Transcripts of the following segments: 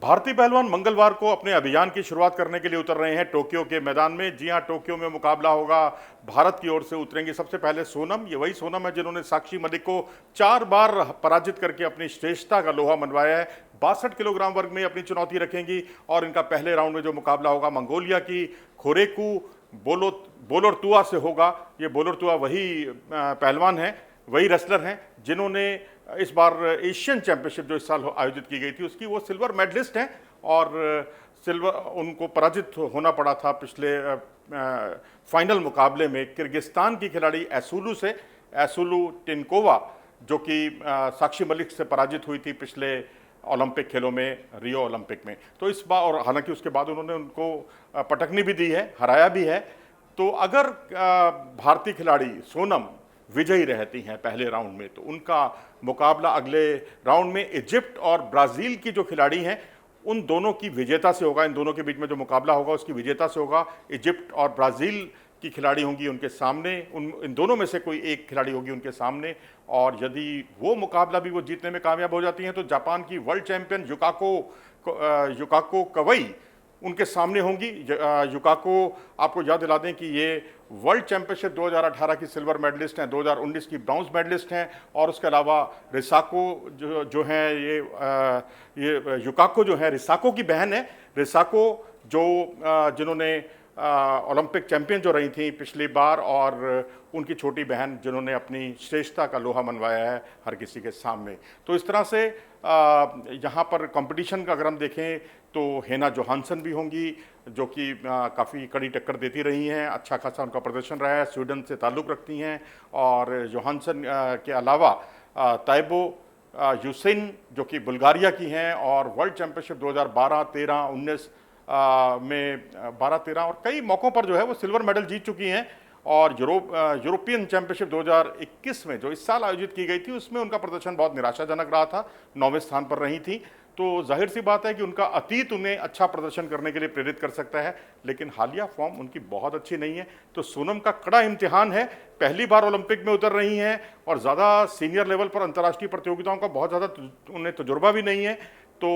भारतीय पहलवान मंगलवार को अपने अभियान की शुरुआत करने के लिए उतर रहे हैं टोक्यो के मैदान में। जी हां, टोक्यो में मुकाबला होगा। भारत की ओर से उतरेंगे सबसे पहले सोनम। ये वही सोनम है जिन्होंने साक्षी मलिक को 4 बार पराजित करके अपनी श्रेष्ठता का लोहा मनवाया है। 62 किलोग्राम वर्ग में अपनी चुनौती रखेंगी और इनका पहले राउंड में जो मुकाबला होगा मंगोलिया की खोरेकू बोलोर्तुआ से होगा। ये बोलोर्तुआ वही पहलवान है, वही रेसलर हैं जिन्होंने इस बार एशियन चैंपियनशिप जो इस साल आयोजित की गई थी उसकी वो सिल्वर मेडलिस्ट हैं और उनको पराजित होना पड़ा था पिछले फाइनल मुकाबले में किर्गिस्तान की खिलाड़ी एसुलू टिनकोवा, जो कि साक्षी मलिक से पराजित हुई थी पिछले ओलंपिक खेलों में, रियो ओलंपिक में। तो इस बार, और हालांकि उसके बाद उन्होंने उनको पटकनी भी दी है, हराया भी है। तो अगर भारतीय खिलाड़ी सोनम विजयी रहती हैं पहले राउंड में तो उनका मुकाबला अगले राउंड में इजिप्ट और ब्राज़ील की जो खिलाड़ी हैं उन दोनों की विजेता से होगा। इन दोनों के बीच में जो मुकाबला होगा उसकी विजेता से होगा। इजिप्ट और ब्राज़ील की खिलाड़ी होंगी उनके सामने, इन दोनों में से कोई एक खिलाड़ी होगी उनके सामने। और यदि वो मुकाबला भी वो जीतने में कामयाब हो जाती हैं तो जापान की वर्ल्ड चैंपियन युकाको कवई उनके सामने होंगी। युकाको, आपको याद दिला दें कि ये वर्ल्ड चैंपियनशिप 2018 की सिल्वर मेडलिस्ट हैं, 2019 की ब्रॉन्ज मेडलिस्ट हैं। और उसके अलावा रिसाको जो हैं, ये युकाको जो है रिसाको की बहन है। रिसाको जिन्होंने ओलंपिक चैंपियन जो रही थी पिछली बार, और उनकी छोटी बहन जिन्होंने अपनी श्रेष्ठता का लोहा मनवाया है हर किसी के सामने। तो इस तरह से यहाँ पर कंपटीशन का अगर हम देखें तो हेना जोहानसन भी होंगी जो कि काफ़ी कड़ी टक्कर देती रही हैं, अच्छा खासा उनका प्रदर्शन रहा है, स्वीडन से ताल्लुक़ रखती हैं। और जोहानसन के अलावा ताइबो यूसिन जो कि बुल्गारिया की हैं और वर्ल्ड चैंपियनशिप 2012, 13, 19 में 12, 13 और कई मौक़ों पर जो है वो सिल्वर मेडल जीत चुकी हैं। और यूरोपियन चैंपियनशिप 2021 में जो इस साल आयोजित की गई थी उसमें उनका प्रदर्शन बहुत निराशाजनक रहा था, 9वें स्थान पर रही थी। तो जाहिर सी बात है कि उनका अतीत उन्हें अच्छा प्रदर्शन करने के लिए प्रेरित कर सकता है, लेकिन हालिया फॉर्म उनकी बहुत अच्छी नहीं है। तो सोनम का कड़ा इम्तिहान है, पहली बार ओलंपिक में उतर रही हैं और ज़्यादा सीनियर लेवल पर अंतर्राष्ट्रीय प्रतियोगिताओं का बहुत ज़्यादा उन्हें तजुर्बा भी नहीं है। तो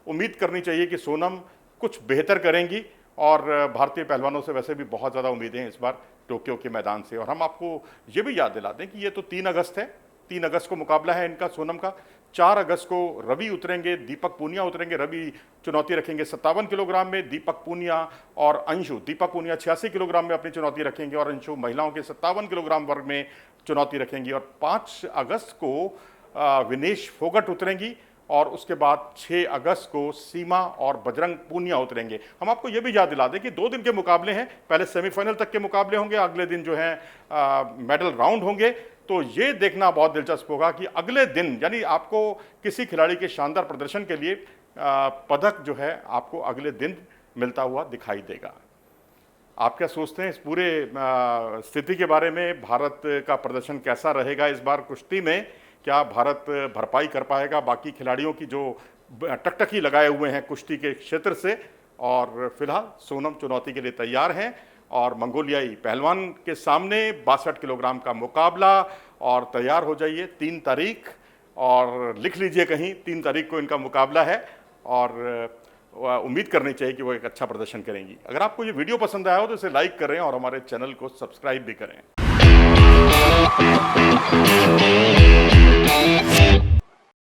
उम्मीद करनी चाहिए कि सोनम कुछ बेहतर करेंगी। और भारतीय पहलवानों से वैसे भी बहुत ज़्यादा उम्मीदें हैं इस बार टोक्यो के मैदान से। और हम आपको ये भी याद दिला दें कि ये तो 3 अगस्त है, 3 अगस्त को मुकाबला है इनका सोनम का। 4 अगस्त को रवि उतरेंगे, दीपक पूनिया उतरेंगे। रवि चुनौती रखेंगे 57 किलोग्राम में, दीपक पूनिया दीपक पूनिया 86 किलोग्राम में अपनी चुनौती रखेंगे और अंशु महिलाओं के 57 किलोग्राम वर्ग में चुनौती रखेंगी। और 5 अगस्त को विनेश फोगट उतरेंगी और उसके बाद 6 अगस्त को सीमा और बजरंग पूनिया उतरेंगे। हम आपको ये भी याद दिला दें कि 2 दिन के मुकाबले हैं, पहले सेमीफाइनल तक के मुकाबले होंगे, अगले दिन जो है मेडल राउंड होंगे। तो ये देखना बहुत दिलचस्प होगा कि अगले दिन, यानी आपको किसी खिलाड़ी के शानदार प्रदर्शन के लिए पदक जो है आपको अगले दिन मिलता हुआ दिखाई देगा। आप क्या सोचते हैं इस पूरे स्थिति के बारे में? भारत का प्रदर्शन कैसा रहेगा इस बार कुश्ती में? क्या भारत भरपाई कर पाएगा बाकी खिलाड़ियों की जो टकटकी लगाए हुए हैं कुश्ती के क्षेत्र से? और फिलहाल सोनम चुनौती के लिए तैयार हैं और मंगोलियाई पहलवान के सामने 62 किलोग्राम का मुकाबला। और तैयार हो जाइए, 3 तारीख, और लिख लीजिए कहीं, 3 तारीख को इनका मुकाबला है। और उम्मीद करनी चाहिए कि वो एक अच्छा प्रदर्शन करेंगी। अगर आपको ये वीडियो पसंद आया हो तो इसे लाइक करें और हमारे चैनल को सब्सक्राइब भी करें।